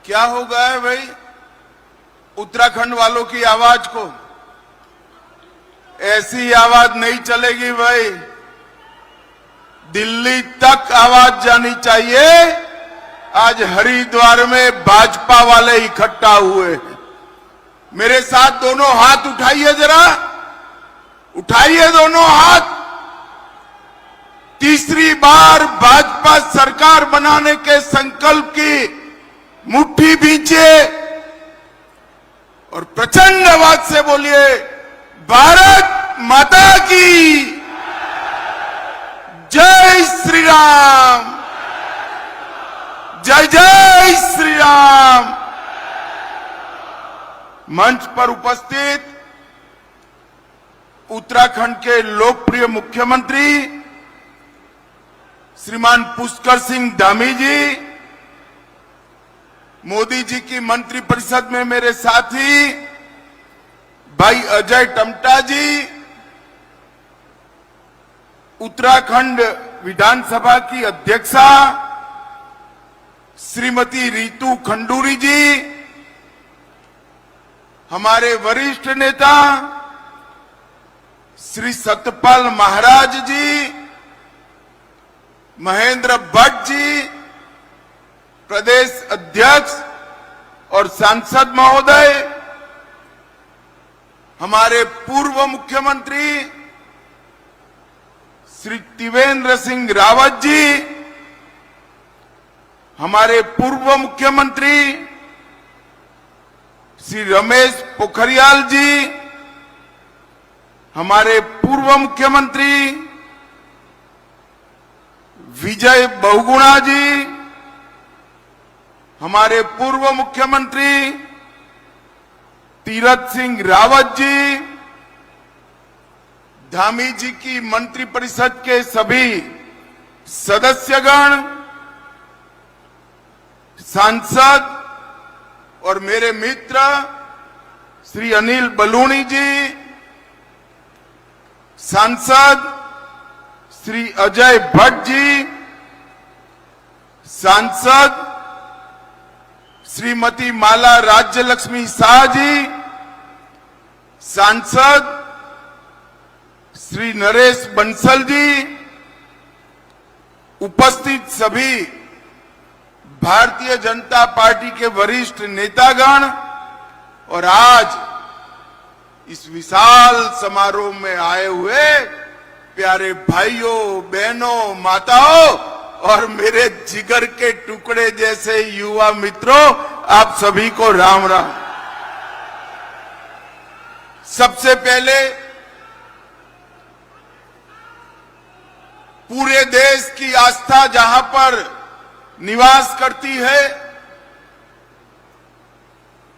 क्या हो गया है भाई उत्तराखंड वालों की आवाज को? ऐसी आवाज नहीं चलेगी भाई, दिल्ली तक आवाज जानी चाहिए। आज हरिद्वार में भाजपा वाले इकट्ठा हुए हैं। मेरे साथ दोनों हाथ उठाइए, जरा उठाइए दोनों हाथ। तीसरी बार भाजपा सरकार बनाने के संकल्प की मुट्ठी भींचिए और प्रचंड आवाज से बोलिए, भारत माता की जय श्री राम, जय जय श्री राम। मंच पर उपस्थित उत्तराखंड के लोकप्रिय मुख्यमंत्री श्रीमान पुष्कर सिंह धामी जी, मोदी जी की मंत्रिपरिषद में मेरे साथी भाई अजय टमटा जी, उत्तराखंड विधानसभा की अध्यक्षा श्रीमती रितु खंडूरी जी, हमारे वरिष्ठ नेता श्री सतपाल महाराज जी, महेंद्र भट्ट जी, प्रदेश अध्यक्ष और सांसद महोदय, हमारे पूर्व मुख्यमंत्री श्री त्रिवेंद्र सिंह रावत जी, हमारे पूर्व मुख्यमंत्री श्री रमेश पोखरियाल जी, हमारे पूर्व मुख्यमंत्री विजय बहुगुणा जी, हमारे पूर्व मुख्यमंत्री तीरथ सिंह रावत जी, धामी जी की मंत्रिपरिषद के सभी सदस्यगण, सांसद और मेरे मित्र श्री अनिल बलूनी जी, सांसद श्री अजय भट्ट जी, सांसद श्रीमती माला राज्यलक्ष्मी शाह जी, सांसद श्री नरेश बंसल जी, उपस्थित सभी भारतीय जनता पार्टी के वरिष्ठ नेतागण और आज इस विशाल समारोह में आए हुए प्यारे भाइयों, बहनों, माताओं और मेरे जिगर के टुकड़े जैसे युवा मित्रों, आप सभी को राम राम। सबसे पहले पूरे देश की आस्था जहां पर निवास करती है,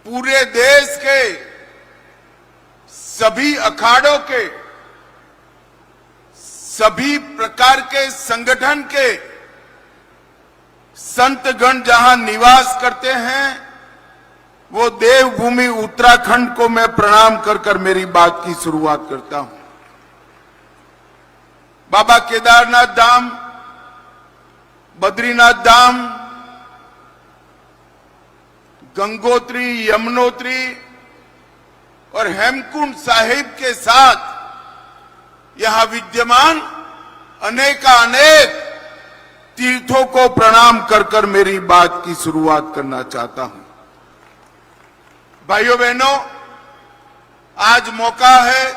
पूरे देश के सभी अखाड़ों के, सभी प्रकार के संगठन के संतगण जहां निवास करते हैं, वो देवभूमि उत्तराखंड को मैं प्रणाम कर कर मेरी बात की शुरुआत करता हूं। बाबा केदारनाथ धाम, बद्रीनाथ धाम, गंगोत्री, यमुनोत्री और हेमकुंड साहिब के साथ यहां विद्यमान अनेकानेक तीर्थों को प्रणाम कर कर मेरी बात की शुरुआत करना चाहता हूं। भाइयों बहनों, आज मौका है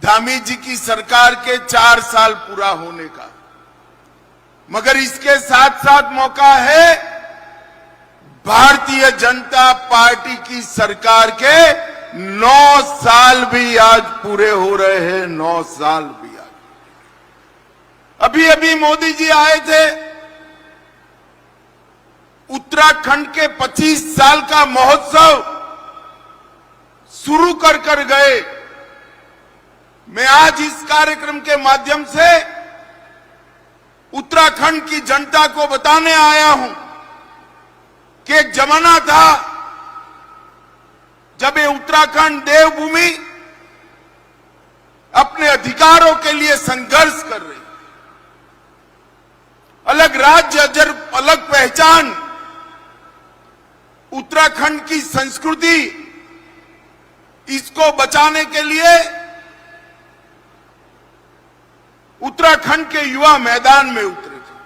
धामी जी की सरकार के 4 साल पूरा होने का, मगर इसके साथ साथ मौका है भारतीय जनता पार्टी की सरकार के 9 साल भी आज पूरे हो रहे हैं। 9 साल भी आज। अभी अभी मोदी जी आए थे, उत्तराखंड के 25 साल का महोत्सव शुरू कर कर गए। मैं आज इस कार्यक्रम के माध्यम से उत्तराखंड की जनता को बताने आया हूं कि एक जमाना था जब ये उत्तराखंड देवभूमि अपने अधिकारों के लिए संघर्ष कर रही, अलग राज्य, अलग पहचान, उत्तराखंड की संस्कृति, इसको बचाने के लिए उत्तराखंड के युवा मैदान में उतरे थे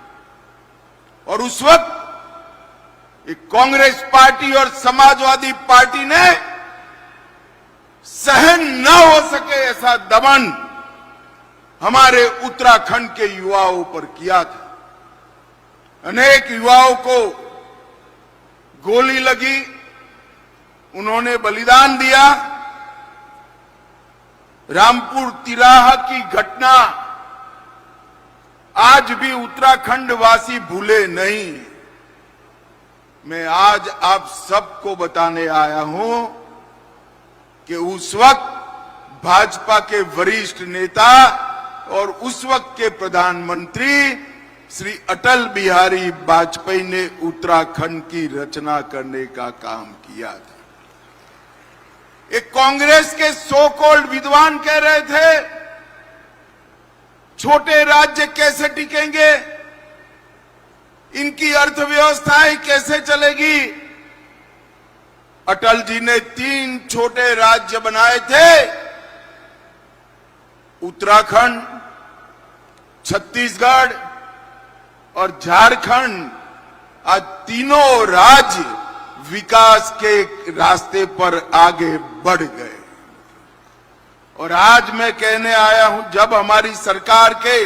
और उस वक्त एक कांग्रेस पार्टी और समाजवादी पार्टी ने सहन न हो सके ऐसा दमन हमारे उत्तराखंड के युवाओं पर किया था। अनेक युवाओं को गोली लगी, उन्होंने बलिदान दिया। रामपुर तिराहा की घटना आज भी उत्तराखंड वासी भूले नहीं। मैं आज आप सबको बताने आया हूं कि उस वक्त भाजपा के वरिष्ठ नेता और उस वक्त के प्रधानमंत्री श्री अटल बिहारी वाजपेयी ने उत्तराखंड की रचना करने का काम किया था। एक कांग्रेस के सो कॉल्ड विद्वान कह रहे थे, छोटे राज्य कैसे टिकेंगे, इनकी अर्थव्यवस्थाएं कैसे चलेगी। अटल जी ने 3 छोटे राज्य बनाए थे, उत्तराखंड, छत्तीसगढ़ और झारखंड। आज तीनों राज्य विकास के रास्ते पर आगे बढ़ गए। और आज मैं कहने आया हूं, जब हमारी सरकार के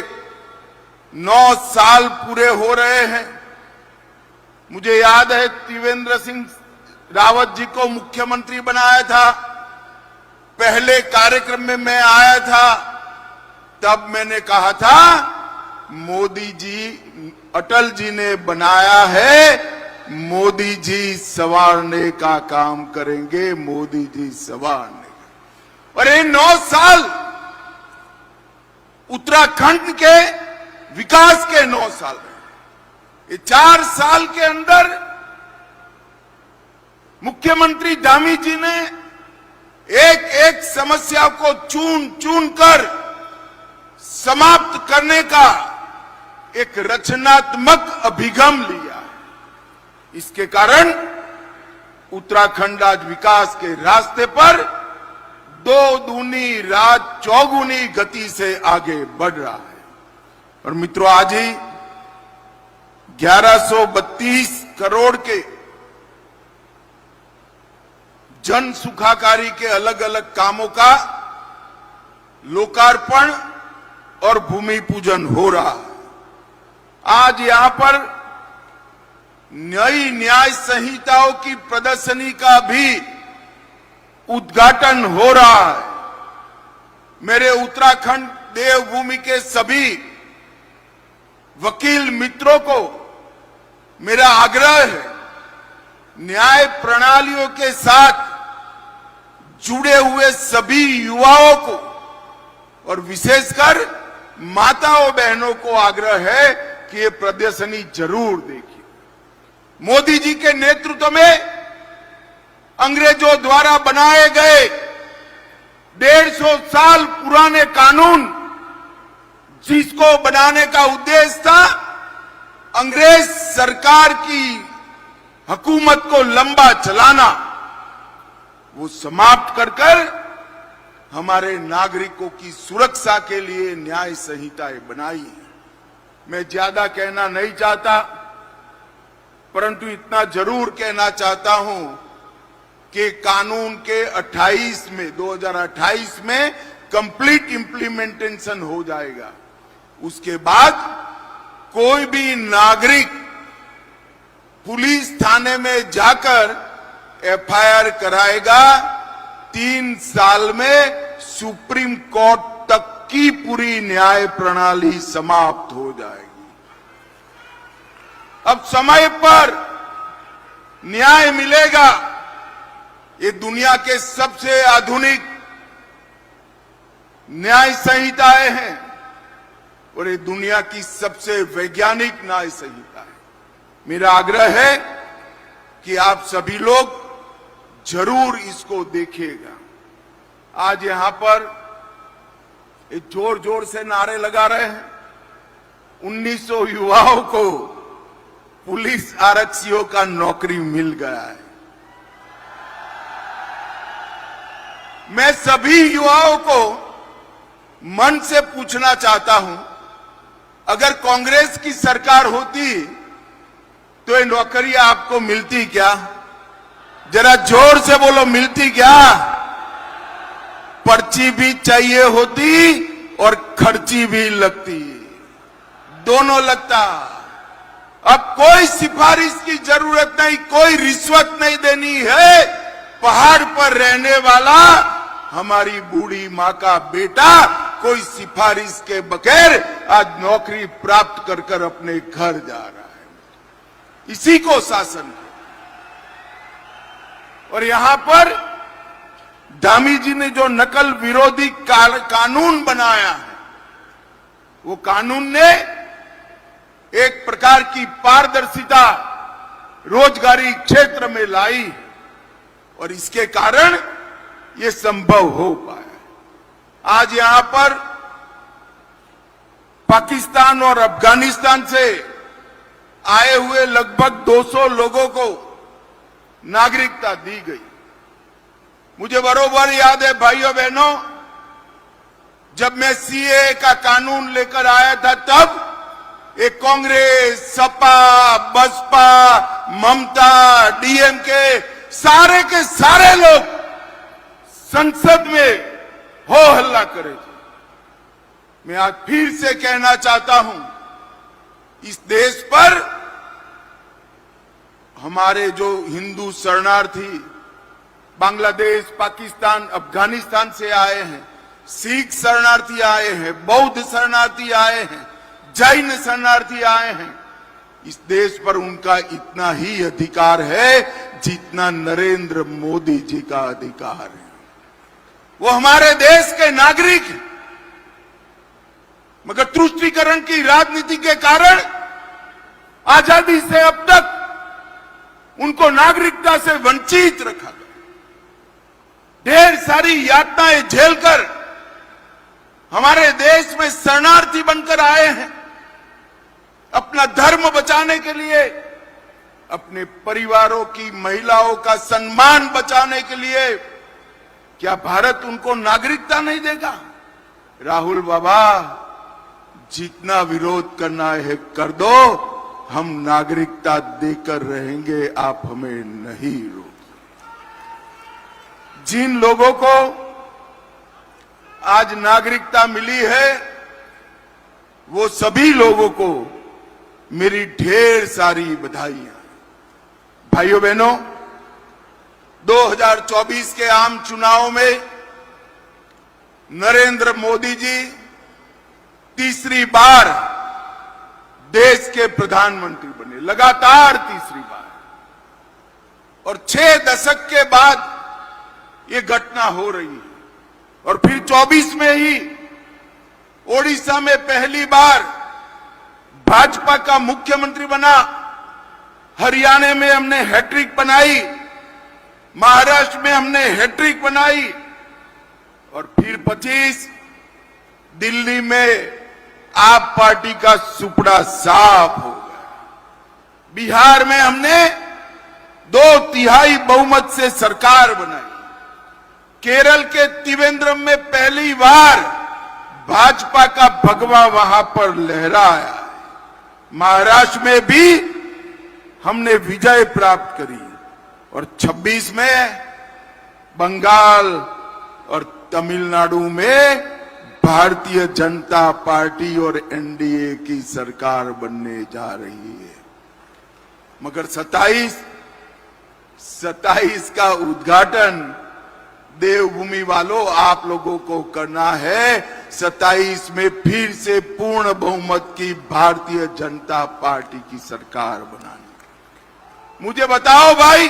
9 साल पूरे हो रहे हैं, मुझे याद है त्रिवेंद्र सिंह रावत जी को मुख्यमंत्री बनाया था। पहले कार्यक्रम में मैं आया था, तब मैंने कहा था मोदी जी, अटल जी ने बनाया है, मोदी जी संवारने का काम करेंगे, मोदी जी संवारने। और ये 9 साल उत्तराखंड के विकास के 9 साल हैं। ये 4 साल के अंदर मुख्यमंत्री धामी जी ने एक एक समस्या को चुन चुन कर समाप्त करने का एक रचनात्मक अभिगम लिया। इसके कारण उत्तराखंड आज विकास के रास्ते पर 2 दूनी रात चौगुनी गति से आगे बढ़ रहा है। और मित्रों, आज ही 1132 करोड़ के जन सुखाकारी के अलग अलग कामों का लोकार्पण और भूमि पूजन हो रहा है। आज यहां पर नई न्याय संहिताओं की प्रदर्शनी का भी उद्घाटन हो रहा है। मेरे उत्तराखंड देवभूमि के सभी वकील मित्रों को मेरा आग्रह है, न्याय प्रणालियों के साथ जुड़े हुए सभी युवाओं को और विशेषकर माताओं बहनों को आग्रह है कि ये प्रदर्शनी जरूर देखिए। मोदी जी के नेतृत्व में अंग्रेजों द्वारा बनाए गए 150 साल पुराने कानून, जिसको बनाने का उद्देश्य था अंग्रेज सरकार की हुकूमत को लंबा चलाना, वो समाप्त कर हमारे नागरिकों की सुरक्षा के लिए न्याय संहिताएं बनाई है। मैं ज्यादा कहना नहीं चाहता, परंतु इतना जरूर कहना चाहता हूं कि कानून के 2028 में कंप्लीट इंप्लीमेंटेशन हो जाएगा। उसके बाद कोई भी नागरिक पुलिस थाने में जाकर एफआईआर कराएगा, 3 साल में सुप्रीम कोर्ट तक की पूरी न्याय प्रणाली समाप्त हो जाएगी। अब समय पर न्याय मिलेगा। ये दुनिया के सबसे आधुनिक न्याय संहिताएं हैं और ये दुनिया की सबसे वैज्ञानिक न्याय संहिता है। मेरा आग्रह है कि आप सभी लोग जरूर इसको देखिएगा। आज यहां पर एक जोर जोर से नारे लगा रहे हैं, 1900 युवाओं को पुलिस आरक्षियों का नौकरी मिल गया है। मैं सभी युवाओं को मन से पूछना चाहता हूं, अगर कांग्रेस की सरकार होती तो ये नौकरियां आपको मिलती क्या? जरा जोर से बोलो, मिलती क्या? पर्ची भी चाहिए होती और खर्ची भी लगती, दोनों लगता। अब कोई सिफारिश की जरूरत नहीं, कोई रिश्वत नहीं देनी है। पहाड़ पर रहने वाला हमारी बूढ़ी मां का बेटा कोई सिफारिश के बगैर आज नौकरी प्राप्त कर कर अपने घर जा रहा है। इसी को शासन है। और यहां पर धामी जी ने जो नकल विरोधी कानून बनाया है, वो कानून ने एक प्रकार की पारदर्शिता रोजगारी क्षेत्र में लाई और इसके कारण ये संभव हो पाया। आज यहां पर पाकिस्तान और अफगानिस्तान से आए हुए लगभग 200 लोगों को नागरिकता दी गई। मुझे बरोबर याद है भाइयों बहनों, जब मैं सीए का कानून लेकर आया था तब एक कांग्रेस, सपा, बसपा, ममता, डीएमके सारे के सारे लोग संसद में हो हल्ला करे थे। मैं आज फिर से कहना चाहता हूं, इस देश पर हमारे जो हिंदू शरणार्थी बांग्लादेश, पाकिस्तान, अफगानिस्तान से आए हैं, सिख शरणार्थी आए हैं, बौद्ध शरणार्थी आए हैं, जैन शरणार्थी आए हैं, इस देश पर उनका इतना ही अधिकार है जितना नरेंद्र मोदी जी का अधिकार है। वो हमारे देश के नागरिक हैं, मगर तुष्टीकरण की राजनीति के कारण आजादी से अब तक उनको नागरिकता से वंचित रखा गया। ढेर सारी यातनाएं झेलकर हमारे देश में शरणार्थी बनकर आए हैं, अपना धर्म बचाने के लिए, अपने परिवारों की महिलाओं का सम्मान बचाने के लिए। क्या भारत उनको नागरिकता नहीं देगा? राहुल बाबा, जितना विरोध करना है कर दो, हम नागरिकता देकर रहेंगे, आप हमें नहीं रोक। जिन लोगों को आज नागरिकता मिली है, वो सभी लोगों को मेरी ढेर सारी बधाइयां। भाइयों बहनों, 2024 के आम चुनाव में नरेंद्र मोदी जी तीसरी बार देश के प्रधानमंत्री बने, लगातार तीसरी बार। और 6 दशक के बाद ये घटना हो रही है। और फिर 24 में ही ओडिशा में पहली बार भाजपा का मुख्यमंत्री बना, हरियाणा में हमने हैट्रिक बनाई, महाराष्ट्र में हमने हैट्रिक बनाई, और फिर 25 दिल्ली में आप पार्टी का सुपड़ा साफ हो गया। बिहार में हमने 2/3 बहुमत से सरकार बनाई। केरल के त्रिवेंद्रम में पहली बार भाजपा का भगवा वहां पर लहराया। महाराष्ट्र में भी हमने विजय प्राप्त करी और 26 में बंगाल और तमिलनाडु में भारतीय जनता पार्टी और एनडीए की सरकार बनने जा रही है। मगर 27 का उद्घाटन देवभूमि वालों आप लोगों को करना है। 27 में फिर से पूर्ण बहुमत की भारतीय जनता पार्टी की सरकार बनानी। मुझे बताओ भाई,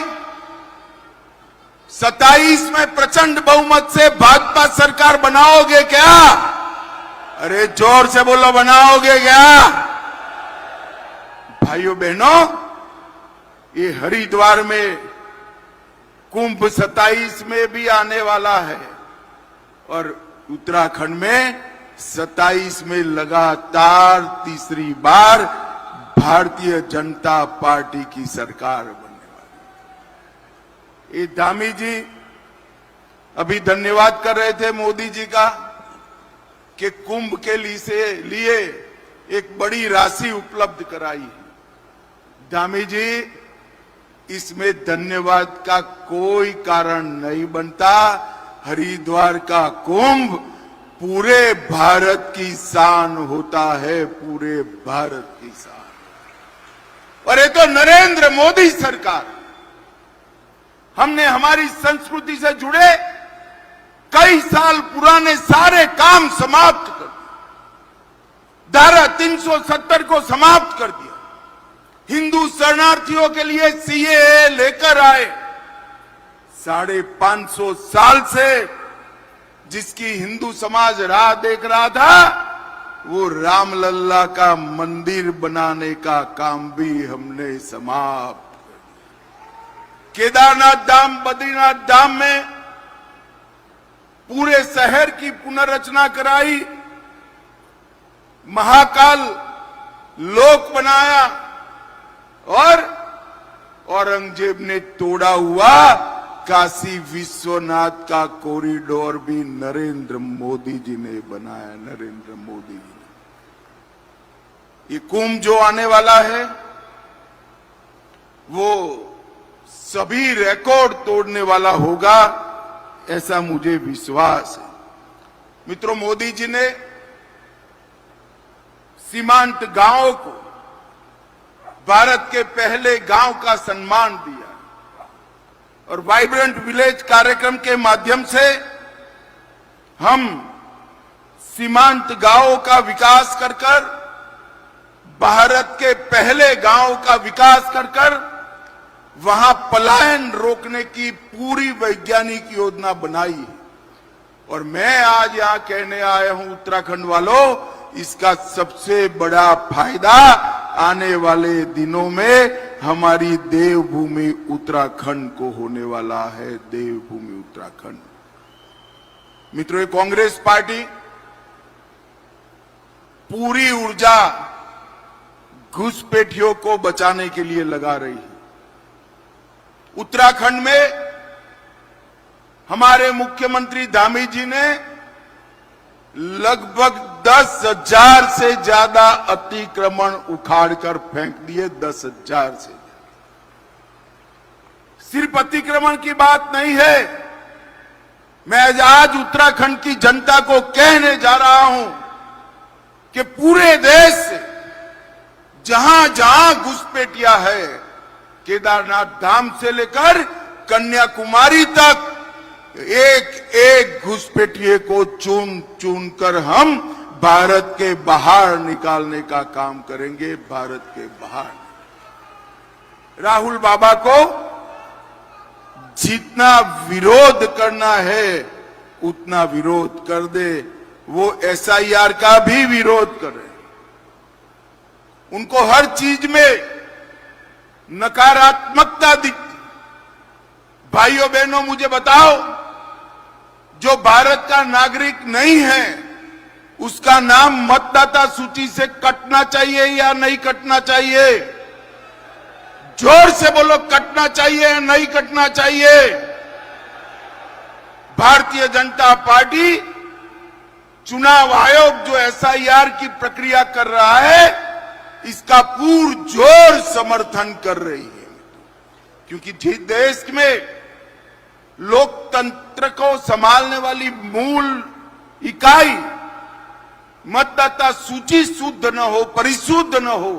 27 में प्रचंड बहुमत से भाजपा सरकार बनाओगे क्या? अरे जोर से बोलो, बनाओगे क्या? भाइयों बहनों, ये हरिद्वार में कुंभ 27 में भी आने वाला है और उत्तराखंड में 27 में लगातार तीसरी बार भारतीय जनता पार्टी की सरकार बनने वाली। ये धामी जी अभी धन्यवाद कर रहे थे मोदी जी का कि कुंभ के लिए एक बड़ी राशि उपलब्ध कराई है। धामी जी, इसमें धन्यवाद का कोई कारण नहीं बनता। हरिद्वार का कुंभ पूरे भारत की शान होता है, पूरे भारत की शान। और ये तो नरेंद्र मोदी सरकार, हमने हमारी संस्कृति से जुड़े कई साल पुराने सारे काम समाप्त कर दिए। धारा 370 को समाप्त कर दिया। हिंदू शरणार्थियों के लिए सीएए लेकर आए। 550 साल से जिसकी हिंदू समाज राह देख रहा था, वो रामलल्ला का मंदिर बनाने का काम भी हमने समाप्त कर दिया। केदारनाथ धाम, बद्रीनाथ धाम में पूरे शहर की पुनर्रचना कराई, महाकाल लोक बनाया और औरंगजेब ने तोड़ा हुआ काशी विश्वनाथ का कॉरिडोर भी नरेंद्र मोदी जी ने बनाया। नरेंद्र मोदी जी ने। ये कुंभ जो आने वाला है वो सभी रिकॉर्ड तोड़ने वाला होगा, ऐसा मुझे विश्वास है। मित्रों, मोदी जी ने सीमांत गांवों को भारत के पहले गांव का सम्मान दिया और वाइब्रेंट विलेज कार्यक्रम के माध्यम से हम सीमांत गांवों का विकास कर भारत के पहले गांव का विकास कर वहां पलायन रोकने की पूरी वैज्ञानिक योजना बनाई है। और मैं आज यहां कहने आया हूं उत्तराखंड वालों, इसका सबसे बड़ा फायदा आने वाले दिनों में हमारी देवभूमि उत्तराखंड को होने वाला है। देवभूमि उत्तराखंड। मित्रों, कांग्रेस पार्टी पूरी ऊर्जा घुसपैठियों को बचाने के लिए लगा रही है। उत्तराखंड में हमारे मुख्यमंत्री धामी जी ने लगभग 10,000 से ज्यादा अतिक्रमण उखाड़कर फेंक दिए। 10,000 से। सिर्फ अतिक्रमण की बात नहीं है, मैं आज उत्तराखंड की जनता को कहने जा रहा हूं कि पूरे देश से जहां जहां घुसपैठियां है, केदारनाथ धाम से लेकर कन्याकुमारी तक, एक एक घुसपैठिए को चुन चुन कर हम भारत के बाहर निकालने का काम करेंगे। भारत के बाहर। राहुल बाबा को जितना विरोध करना है उतना विरोध कर दे। वो एसआईआर का भी विरोध करे। उनको हर चीज में नकारात्मकता दिखती। भाइयों बहनों, मुझे बताओ, जो भारत का नागरिक नहीं है उसका नाम मतदाता सूची से कटना चाहिए या नहीं कटना चाहिए? जोर से बोलो, कटना चाहिए या नहीं कटना चाहिए? भारतीय जनता पार्टी चुनाव आयोग जो एसआईआर की प्रक्रिया कर रहा है, इसका पुरजोर समर्थन कर रही है। क्योंकि जिस देश में लोकतंत्र को संभालने वाली मूल इकाई मतदाता सूची शुद्ध न हो, परिशुद्ध न हो,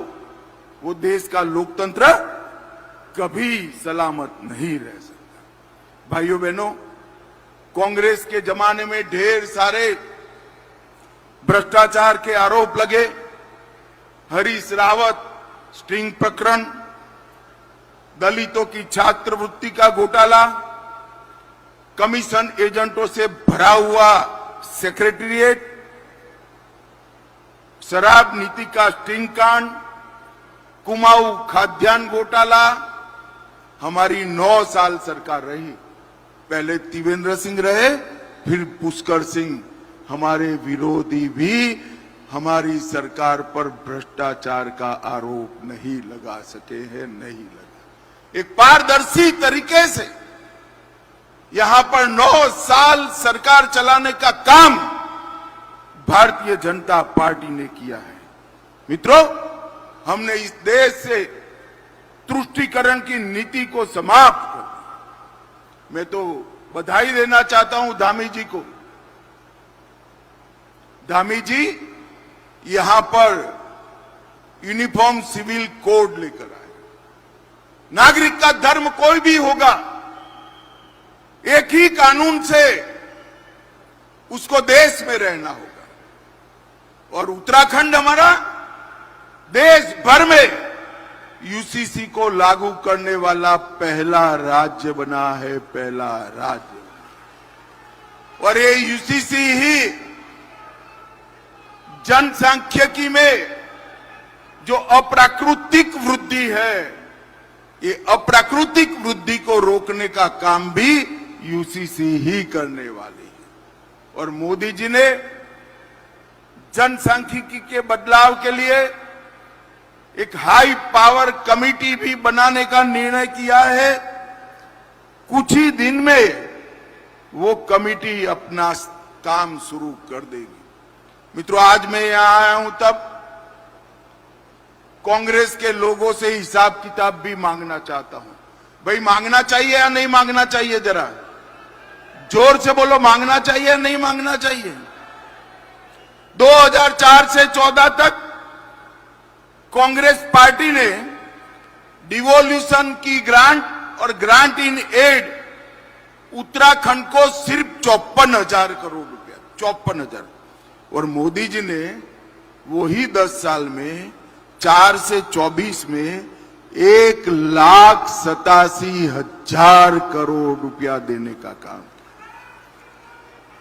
वो देश का लोकतंत्र कभी सलामत नहीं रह सकता। भाइयों बहनों, कांग्रेस के जमाने में ढेर सारे भ्रष्टाचार के आरोप लगे। हरीश रावत स्टिंग प्रकरण, दलितों की छात्रवृत्ति का घोटाला, कमीशन एजेंटों से भरा हुआ सेक्रेटेरिएट, शराब नीति का स्टिंग कांड, कुमाऊं खाद्यान्न घोटाला। हमारी 9 साल सरकार रही। पहले त्रिवेंद्र सिंह रहे, फिर पुष्कर सिंह। हमारे विरोधी भी हमारी सरकार पर भ्रष्टाचार का आरोप नहीं लगा सके हैं, नहीं लगा। एक पारदर्शी तरीके से यहां पर 9 साल सरकार चलाने का काम भारतीय जनता पार्टी ने किया है। मित्रों, हमने इस देश से तुष्टीकरण की नीति को समाप्त कर दिया। मैं तो बधाई देना चाहता हूं धामी जी को। धामी जी यहां पर यूनिफॉर्म सिविल कोड लेकर आए। नागरिक का धर्म कोई भी होगा, एक ही कानून से उसको देश में रहना होगा। और उत्तराखंड हमारा देश भर में यूसीसी को लागू करने वाला पहला राज्य बना है, पहला राज्य। और ये यूसीसी ही जनसांख्यिकी में जो अप्राकृतिक वृद्धि है, ये अप्राकृतिक वृद्धि को रोकने का काम भी यूसीसी ही करने वाली है। और मोदी जी ने जनसांख्यिकी के बदलाव के लिए एक हाई पावर कमेटी भी बनाने का निर्णय किया है। कुछ ही दिन में वो कमेटी अपना काम शुरू कर देगी। मित्रों, आज मैं यहां आया हूं तब कांग्रेस के लोगों से हिसाब किताब भी मांगना चाहता हूं। भाई, मांगना चाहिए या नहीं मांगना चाहिए? जरा जोर से बोलो, मांगना चाहिए या नहीं मांगना चाहिए? 2004 से 14 तक कांग्रेस पार्टी ने डिवोल्यूशन की ग्रांट और ग्रांट इन एड उत्तराखंड को सिर्फ 54,000 करोड़ रुपया, 54,000। और मोदी जी ने वही 10 साल में 4 से 24 में 1,87,000 करोड़ रुपया देने का काम।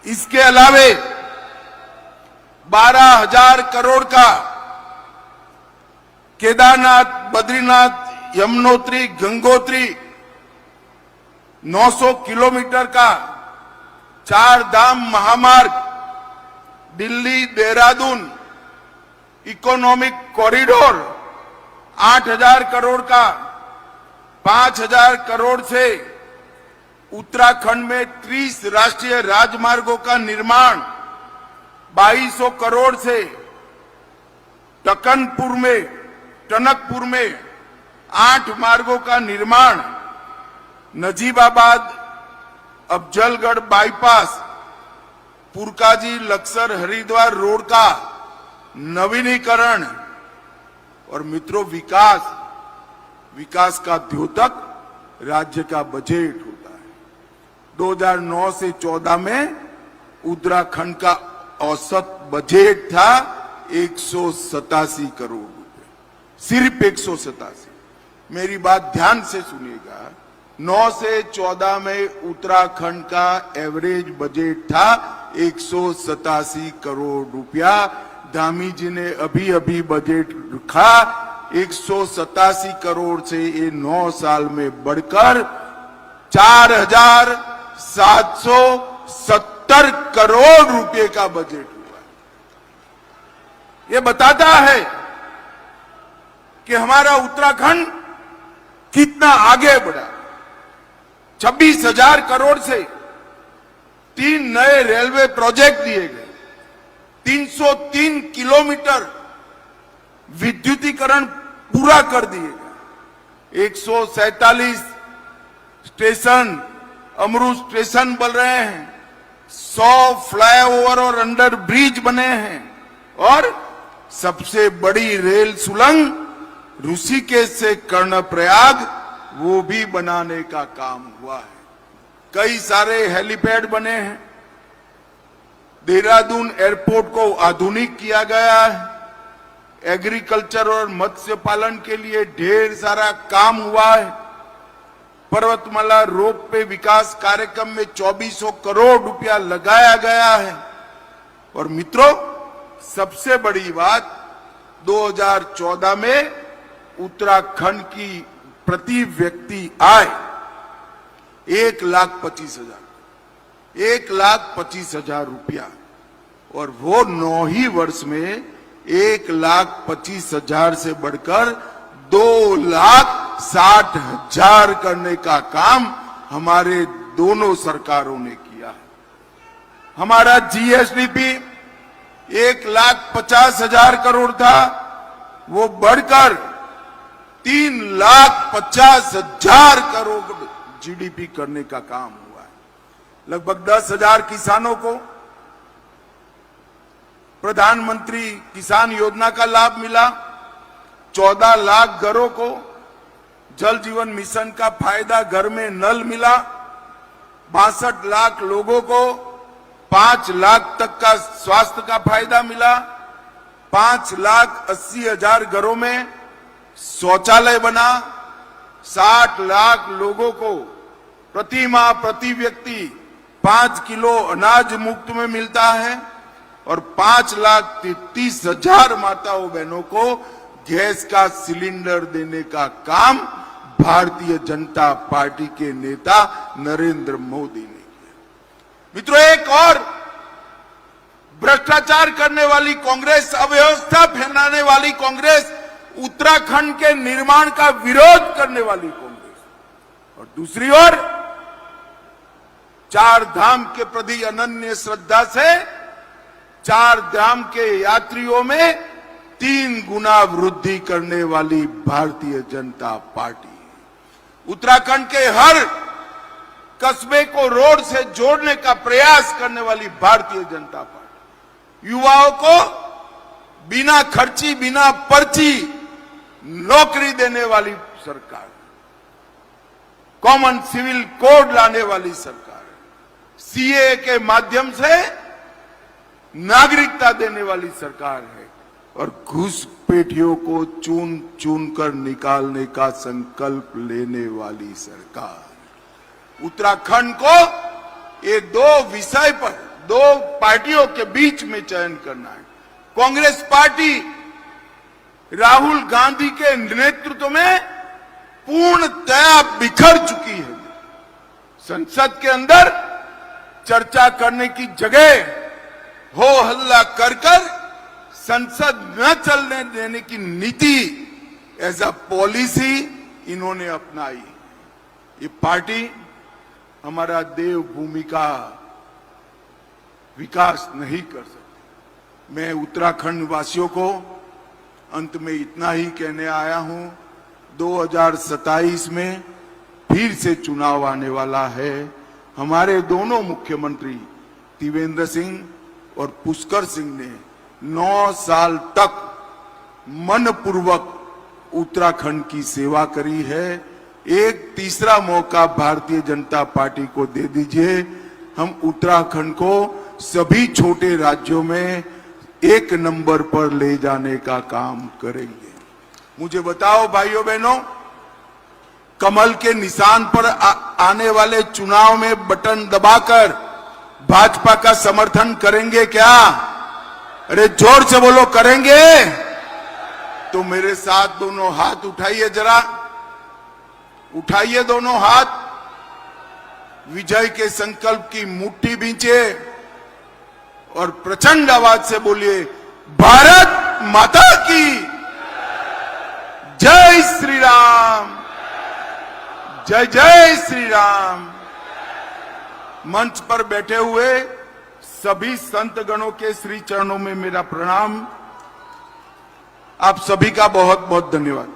इसके अलावे 12,000 करोड़ का केदारनाथ, बद्रीनाथ, यमुनोत्री, गंगोत्री 900 किलोमीटर का 4 धाम महामार्ग, दिल्ली देहरादून इकोनॉमिक कॉरिडोर 8,000 करोड़ का, 5,000 करोड़ से उत्तराखंड में 30 राष्ट्रीय राजमार्गों का निर्माण, 2200 करोड़ से टनकपुर में 8 मार्गों का निर्माण, नजीबाबाद अफजलगढ़ बाईपास, पुरकाजी लक्सर हरिद्वार रोड का नवीनीकरण। और मित्रों, विकास का द्योतक राज्य का बजट होता है। 2009 से 14 में उत्तराखंड का औसत बजट था 187 करोड़ रुपए, सिर्फ 187। मेरी बात ध्यान से सुनिएगा, 9 से 14 में उत्तराखंड का एवरेज बजट था 187 करोड़ रुपया। धामी जी ने अभी बजट रखा 187 करोड़ से ये 9 साल में बढ़कर 4,770 करोड़ रुपए का बजट हुआ। ये बताता है कि हमारा उत्तराखंड कितना आगे बढ़ा। 26,000 करोड़ से 3 नए रेलवे प्रोजेक्ट दिए गए, 303 किलोमीटर विद्युतीकरण पूरा कर दिए गए, 147 स्टेशन अमरूद स्टेशन बन रहे हैं, 100 फ्लाईओवर और अंडर ब्रिज बने हैं, और सबसे बड़ी रेल सुरंग ऋषिकेश से कर्णप्रयाग वो भी बनाने का काम हुआ है। कई सारे हेलीपैड बने हैं, देहरादून एयरपोर्ट को आधुनिक किया गया है, एग्रीकल्चर और मत्स्य पालन के लिए ढेर सारा काम हुआ है। पर्वतमाला रोपवे विकास कार्यक्रम में 2400 करोड़ रुपया लगाया गया है। और मित्रों, सबसे बड़ी बात, 2014 में उत्तराखंड की प्रति व्यक्ति आय 1,25,000 रुपया, और वो 9 ही वर्ष में 1,25,000 से बढ़कर 2,60,000 करने का काम हमारे दोनों सरकारों ने किया है। हमारा जीएसडीपी 1,50,000 करोड़ था, वो बढ़कर 3,50,000 करोड़ जीडीपी करने का काम हुआ है। लगभग 10,000 किसानों को प्रधानमंत्री किसान योजना का लाभ मिला, 14 लाख घरों को जल जीवन मिशन का फायदा घर में नल मिला, 62 लाख लोगों को 5 लाख तक का स्वास्थ्य का फायदा मिला, 5,80,000 घरों में शौचालय बना, 60 लाख लोगों को प्रति माह प्रति व्यक्ति 5 किलो अनाज मुफ्त में मिलता है और 5,33,000 माताओं बहनों को गैस का सिलेंडर देने का काम भारतीय जनता पार्टी के नेता नरेंद्र मोदी ने किया। मित्रों, एक और भ्रष्टाचार करने वाली कांग्रेस, अव्यवस्था फैलाने वाली कांग्रेस, उत्तराखंड के निर्माण का विरोध करने वाली कांग्रेस, और दूसरी ओर 4 धाम के प्रति अनन्य श्रद्धा से 4 धाम के यात्रियों में 3 गुना वृद्धि करने वाली भारतीय जनता पार्टी। उत्तराखंड के हर कस्बे को रोड से जोड़ने का प्रयास करने वाली भारतीय जनता पार्टी। युवाओं को बिना खर्ची, बिना पर्ची नौकरी देने वाली सरकार, कॉमन सिविल कोड लाने वाली सरकार, सीए के माध्यम से नागरिकता देने वाली सरकार है और घुसपैठियों को चुन चुन कर निकालने का संकल्प लेने वाली सरकार। उत्तराखंड को ये 2 विषय पर 2 पार्टियों के बीच में चयन करना है। कांग्रेस पार्टी राहुल गांधी के नेतृत्व में पूर्णतया बिखर चुकी है। संसद के अंदर चर्चा करने की जगह हो हल्ला कर संसद न चलने देने की नीति एज अ पॉलिसी इन्होंने अपनाई। ये पार्टी हमारा देवभूमि का विकास नहीं कर सकती। मैं उत्तराखंड वासियों को अंत में इतना ही कहने आया हूं, 2027 में फिर से चुनाव आने वाला है। हमारे दोनों मुख्यमंत्री त्रिवेंद्र सिंह और पुष्कर सिंह ने 9 साल तक मनपूर्वक उत्तराखंड की सेवा करी है। एक तीसरा मौका भारतीय जनता पार्टी को दे दीजिए। हम उत्तराखंड को सभी छोटे राज्यों में 1 नंबर पर ले जाने का काम करेंगे। मुझे बताओ भाइयों बहनों, कमल के निशान पर आने वाले चुनाव में बटन दबाकर भाजपा का समर्थन करेंगे क्या? अरे जोर से बोलो, करेंगे? तो मेरे साथ दोनों हाथ उठाइए, जरा उठाइए दोनों हाथ, विजय के संकल्प की मुट्ठी भींचे और प्रचंड आवाज से बोलिए, भारत माता की जय श्री राम, जय जय श्री राम। मंच पर बैठे हुए सभी संत गणों के श्री चरणों में मेरा प्रणाम। आप सभी का बहुत बहुत धन्यवाद।